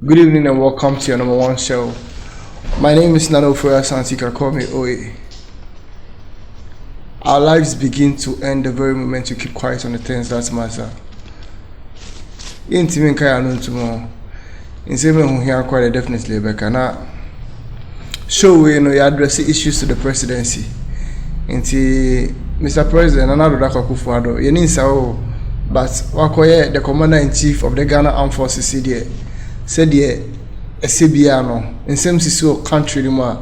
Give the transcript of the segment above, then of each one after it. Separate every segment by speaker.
Speaker 1: Good evening and welcome to your number one show. My name is Nano Santi. You can call me Oe. Our lives begin to end the very moment you keep quiet on the things that matter. Inti kaya no tomorrow. In same way here quite definitely Becca. Show we know you address issues to the presidency. Inti Mr. President another Kufuado. You need so but wakoye the commander in chief of the Ghana Armed Forces CDA said ye esebia no nsem sisi o country ni mu a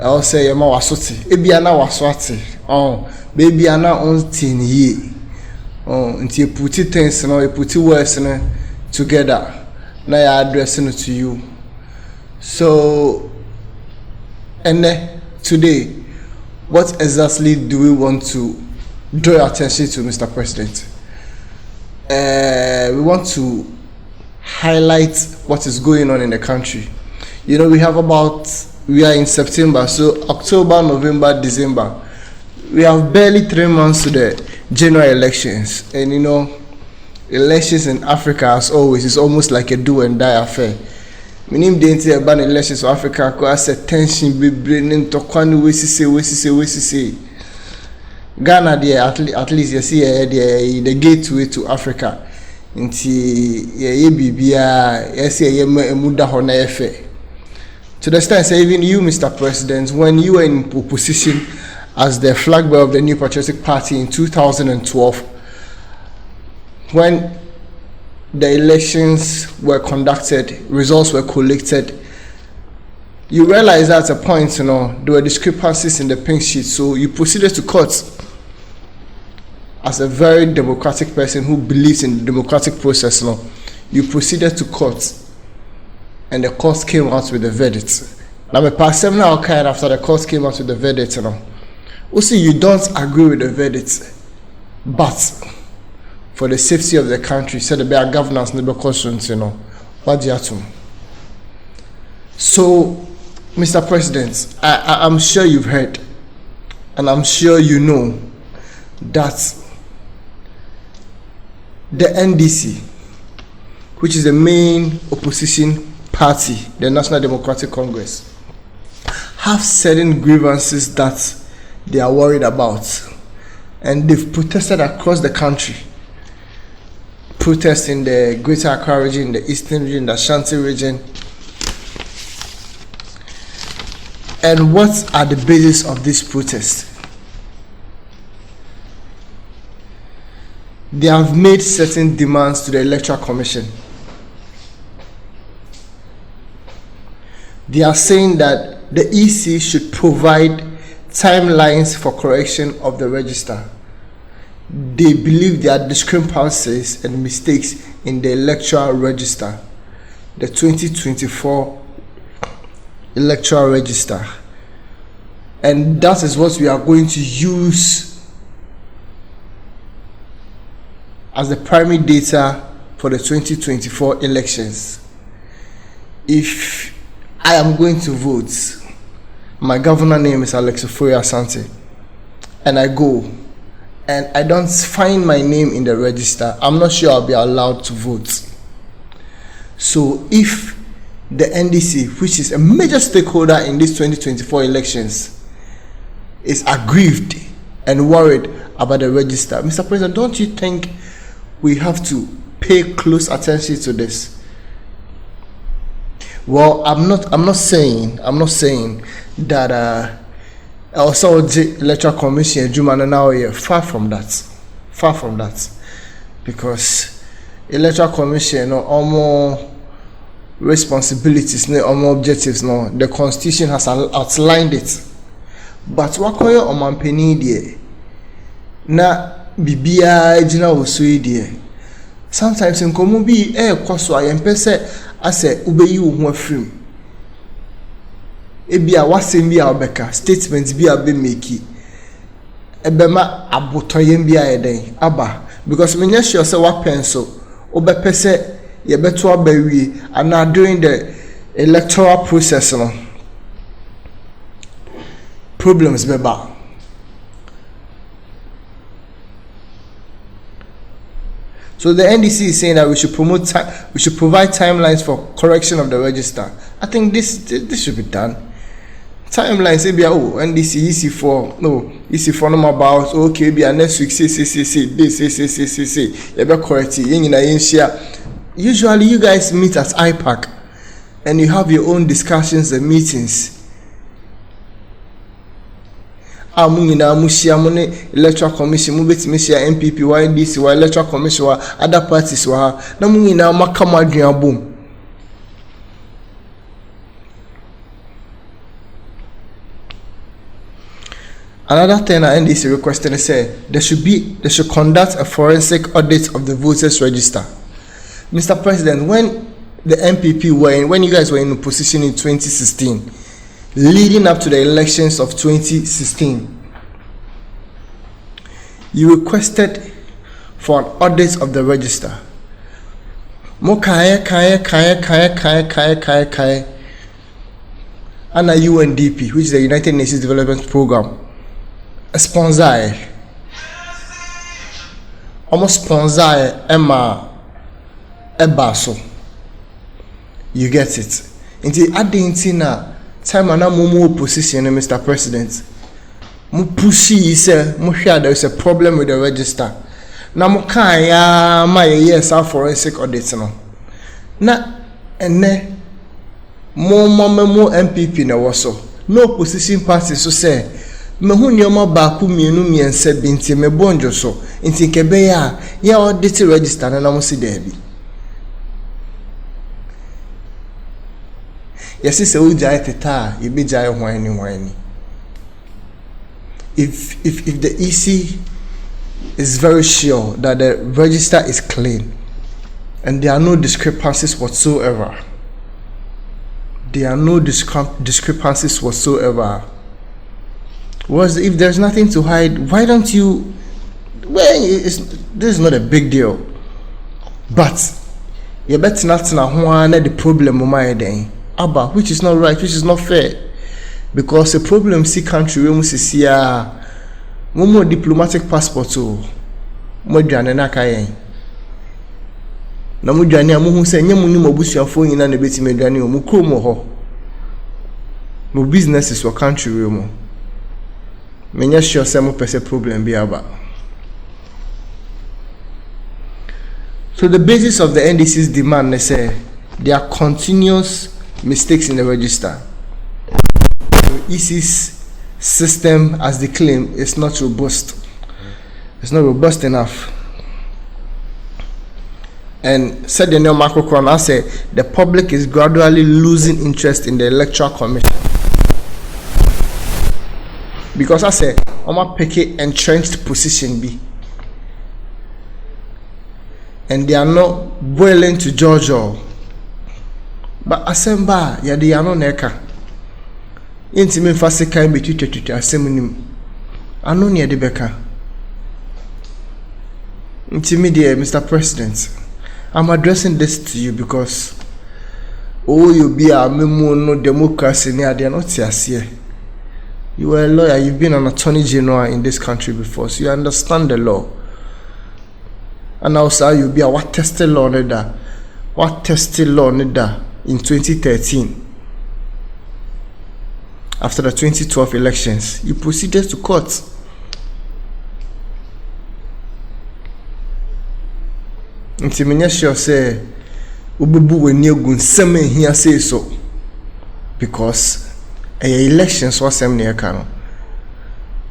Speaker 1: I say yema wasote ebia na wasoate baby ana on tin ye nti put things no put words no together na ya addressing to you. So and today what exactly do we want to draw your attention to, Mr. President? We want to highlight what is going on in the country. You know, we are in September, so October, November, December. We have barely 3 months to the general elections. And you know, elections in Africa, as always, is almost like a do and die affair. Meaning the about elections in Africa, because tension be bringing to Kwani we Ghana there at least you see the gateway to Africa. Nti ye bibia yes ye muda ho na efe. To the extent say even you, Mr. President, when you were in opposition as the flag bearer of the New Patriotic Party in 2012, when the elections were conducted, results were collected, you realized at a point, you know, there were discrepancies in the pink sheet, so you proceeded to court. As a very democratic person who believes in the democratic process, no, you proceeded to court, and the court came out with a verdict. Now, my past 7 hours after the court came out with the verdict, you know, also you don't agree with the verdict, but for the safety of the country, said the better governance, the questions, you know, what do you have to? So, Mr. President, I'm sure you've heard, and I'm sure you know that the NDC, which is the main opposition party, the National Democratic Congress, have certain grievances that they are worried about, and they've protested across the country. Protests in the Greater Accra region, the Eastern region, the Ashanti region. And what are the basis of this protest? They have made certain demands to the Electoral Commission. They are saying that the EC should provide timelines for correction of the register. They believe there are discrepancies and mistakes in the electoral register, the 2024 electoral register. And that is what we are going to use as the primary data for the 2024 elections. If I am going to vote, my governor name is Alex Asante, and I go and I don't find my name in the register, I'm not sure I'll be allowed to vote. So if the NDC, which is a major stakeholder in these 2024 elections, is aggrieved and worried about the register, Mr. President, don't you think we have to pay close attention to this? Well, I'm not saying that also the Electoral Commission Jumana now far from that, because Electoral Commission more responsibilities, no more objectives, no, the Constitution has outlined it. But wakoye omampeni die na bibia ejina osui die. Sometimes in komu bi kwaso ayempe se ase ubeyi wo ho afrim. Ebia wasem bi a obeka statement bi a be make ebema abotoyem bi a eden aba, because menya sure say wa penso obepe se ye beto abawie and during the electoral process no problems beba. So the NDC is saying that we should provide timelines for correction of the register. I think this should be done. Timelines say be NDC easy for no about okay be next week say you be correct usually you guys meet at IPAC and you have your own discussions and meetings. Electoral commission MPP NDC electoral commission other parties na boom. Another thing that NDC requested is they should conduct a forensic audit of the voters register. Mr. President, when the MPP when you guys were in position in 2016, leading up to the elections of 2016, you requested for an audit of the register. And a UNDP, which is the United Nations Development Program, a sponsor. Almost sponsor Emma Ebaso. You get it. Until adding tina time and more position, Mr. President. Mu pushy say mu share there is a problem with the register. Na mu kan ya my yes our forensic audit no. Na ene mo MPP na woso. No opposition party so say me hu nyoma ba ku mienu miense binti me bonjo so. Nti kebe ya audit register na mu si there bi. Yes, it's a ujai teta, you be jai whiny. If the EC is very sure that the register is clean and there are no discrepancies whatsoever, if there's nothing to hide, why don't you? Well, this is not a big deal, but you better not know the problem which is not right, which is not fair. Because the problem see country we must see more diplomatic passport more dwane na kayen na mo dwane amu say nyam ni mabusuafo nyina na betime dwane o mu krom ho no businesses for country we mo menya sure say mo pese problem bi aba. So the basis of the NDC's demand, they say there are continuous mistakes in the register. EC's system, as they claim, is not robust. It's not robust enough. And said the neo Macron, I say the public is gradually losing interest in the electoral commission. Because I say I'm pick entrenched position B. And they are not willing to judge all. But asemba ya de ano neka intimi fase kan betututut asemnim ano ne de beka intimi de Mr. President, I'm addressing this to you because you be a memo no democracy ne ade not here. You are a lawyer, you've been an attorney general in this country before, so you understand the law. And also you be a what tested law in 2013, after the 2012 elections, you proceeded to court. Intimidation say ububu we new gun seme here say so because elections was same near Kano.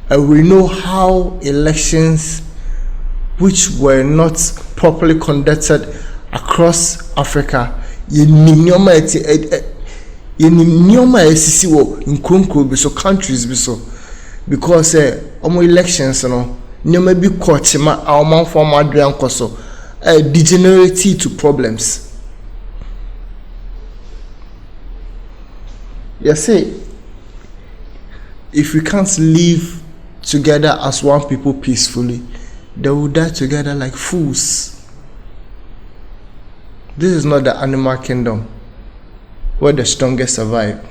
Speaker 1: And we know how elections which were not properly conducted across Africa yeninyoma esisi wo nkonkro bi so countries bi so because omo elections no nyoma bi kochima awman form adwan koso degeneracy to problems. You see, if we can't live together as one people peacefully, they will die together like fools. This is not the animal kingdom where the strongest survive.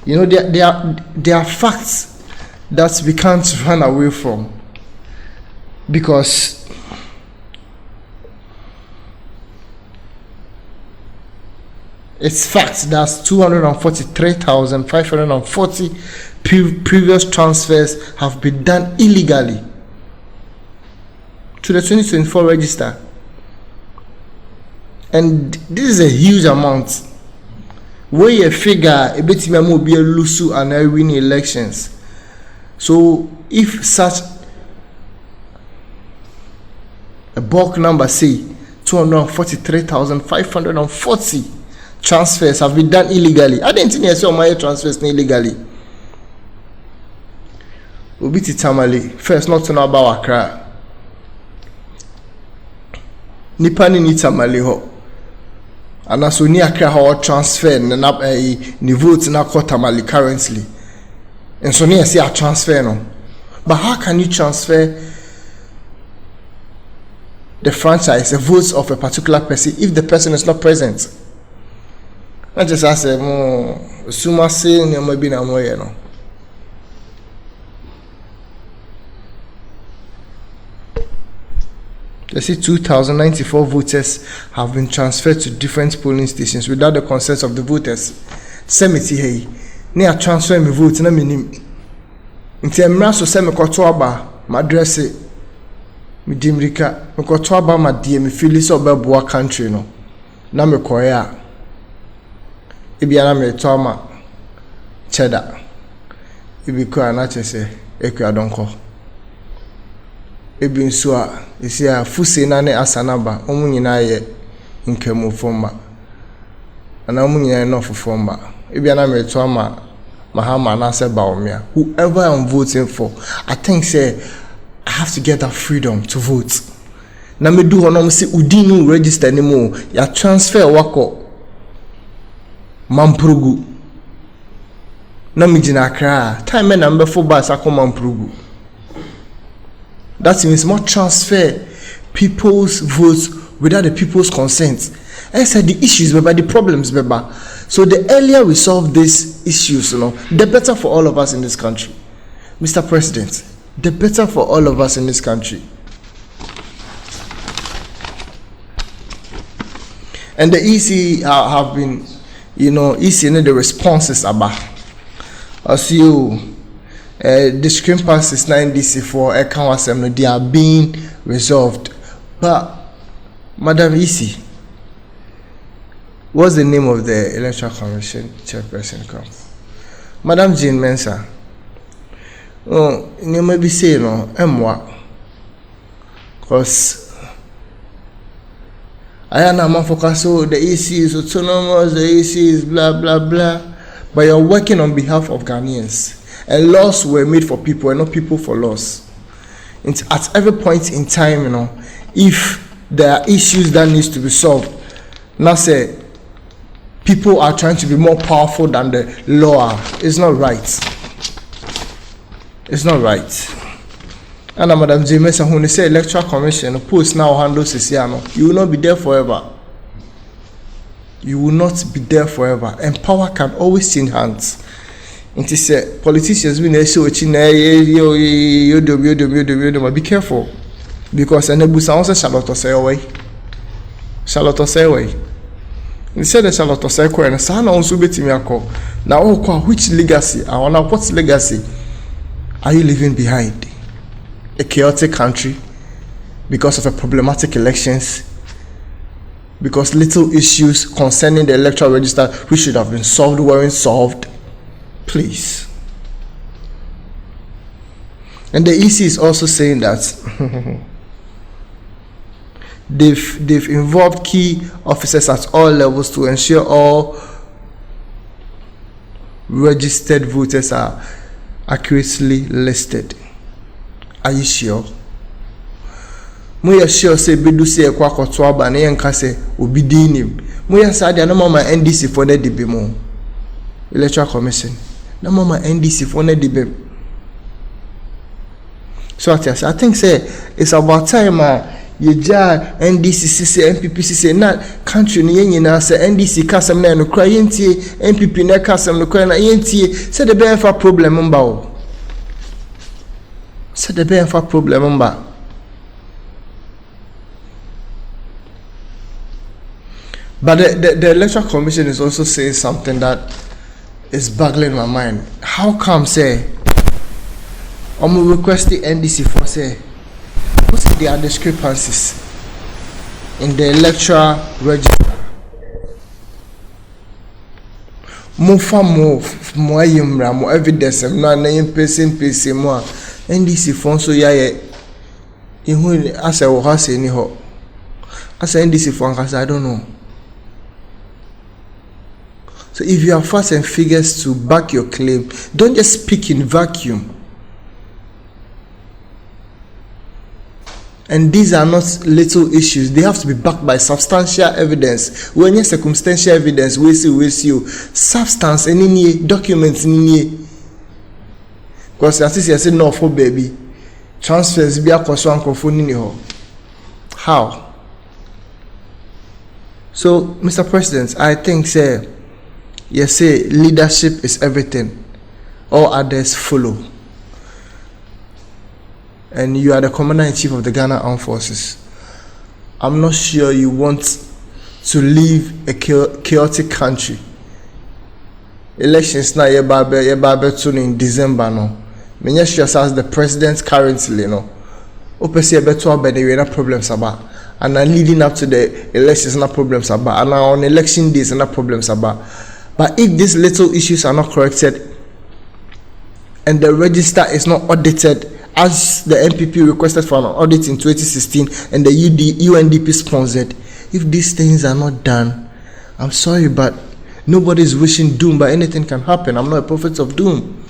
Speaker 1: You know, there are facts that we can't run away from, because it's fact that 243,540 previous transfers have been done illegally to the 2024 register, and this is a huge amount. Where you figure a bit more be a lusu and I win elections. So if such a bulk number, say 243,540 transfers have been done illegally, I didn't think I saw my transfers illegally. Obiti Tamale, first not to know about Accra. Nipani ni Tamale ho. And as we near Accra transfer na ni vote na ko Tamale currently. And so near see a transfer no. But how can you transfer the franchise, the votes of a particular person if the person is not present? I just ask mo suma say ni mo bi na mo ye no. They say 2,094 voters have been transferred to different polling stations without the consent of the voters. Semiti hey, ne a transfer me vote na minim. Nti emra so se me koto aba, ma address me dimrika, me koto aba ma die me feel so obeboa country no. Na me koya. Ebi ana me to ama cheddar. Ebi ko ana chese ekwa donko. Ebi nso a esi a fuse na ne asanaba omu nyina ye nkemu fomba ana omu nyina no fofomba ebi ana me to ama mahama na se baomia. Whoever I'm voting for, I think say I have to get that freedom to vote. Na me do hono say udinu register ni mo ya transfer wako Mamprogu na me gina Accra time na mbefo bus akọ Mamprogu. That means more transfer people's votes without the people's consent. I said the issues, but the problems, beba. So the earlier we solve these issues, the better for all of us in this country. Mr. President, the better for all of us in this country. And the EC have been, EC and the responses about. As you. Discrepancies na NDC for account assembly, they are being resolved. But Madam EC, what's the name of the Electoral Commission chairperson? Madam Jane Mensah. Oh, you may be saying moi, because I am not focused. So the EC is autonomous, the EC is blah blah blah. But you're working on behalf of Ghanaians. And laws were made for people and not people for laws. At every point in time, if there are issues that needs to be solved, now say people are trying to be more powerful than the law. It's not right. It's not right. And Madam James, when they say Electoral Commission, post now handle Sisiano, you will not be there forever. You will not be there forever. And power can always change hands. It is politicians we say be careful, because Nebusa Charlotte say away. Charlotte say away. He said the Charlotte say and Sana also betting me now. Which legacy? I wonder what legacy are you leaving behind? A chaotic country because of a problematic elections, because little issues concerning the electoral register which should have been solved weren't solved. Please. And the EC is also saying that they've involved key officers at all levels to ensure all registered voters are accurately listed. Are you sure? Moya sure say bedu say kwa koto aba na yenka say obi dinim. Moya say dia no mama NDC for the debemo. Electoral Commission. No mama NDC for the debate. So I think say it's about time you NDC say MPP say na country ni nyina say NDC kasam na no kra yentie MPP na kasam no kra na yentie say the be fa problem mba o. So the be for problem mba. But the electoral commission is also saying something that is boggling my mind. How come say I'm requesting NDC for say what's their discrepancies in the electoral register? More yimra, more evidence, no name person more NDC for so yeah, you as I was saying, as NDC for I don't know. So if you have facts and figures to back your claim, don't just speak in vacuum. And these are not little issues. They have to be backed by substantial evidence. When you circumstantial evidence, we see you substance and in documents in because as you say no for baby transfers be a concern in how. So Mr. President, I think say yes, say leadership is everything. All others follow. And you are the commander-in-chief of the Ghana Armed Forces. I'm not sure you want to leave a chaotic country. Elections now ye babe in December no. Menya sure as the president currently no. Opesi beto abede we na problems about. And then leading up to the elections na problems about. And on election days na problems about. But if these little issues are not corrected and the register is not audited as the NPP requested for an audit in 2016 and the UNDP sponsored, if these things are not done, I'm sorry, but nobody is wishing doom, but anything can happen. I'm not a prophet of doom.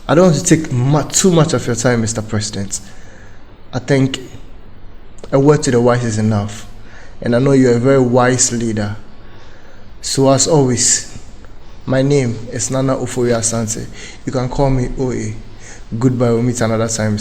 Speaker 1: I don't want to take too much of your time, Mr. President. I think a word to the wise is enough. And I know you're a very wise leader. So as always, my name is Nana Ufoya Asante. You can call me OA. Goodbye, we'll meet another time.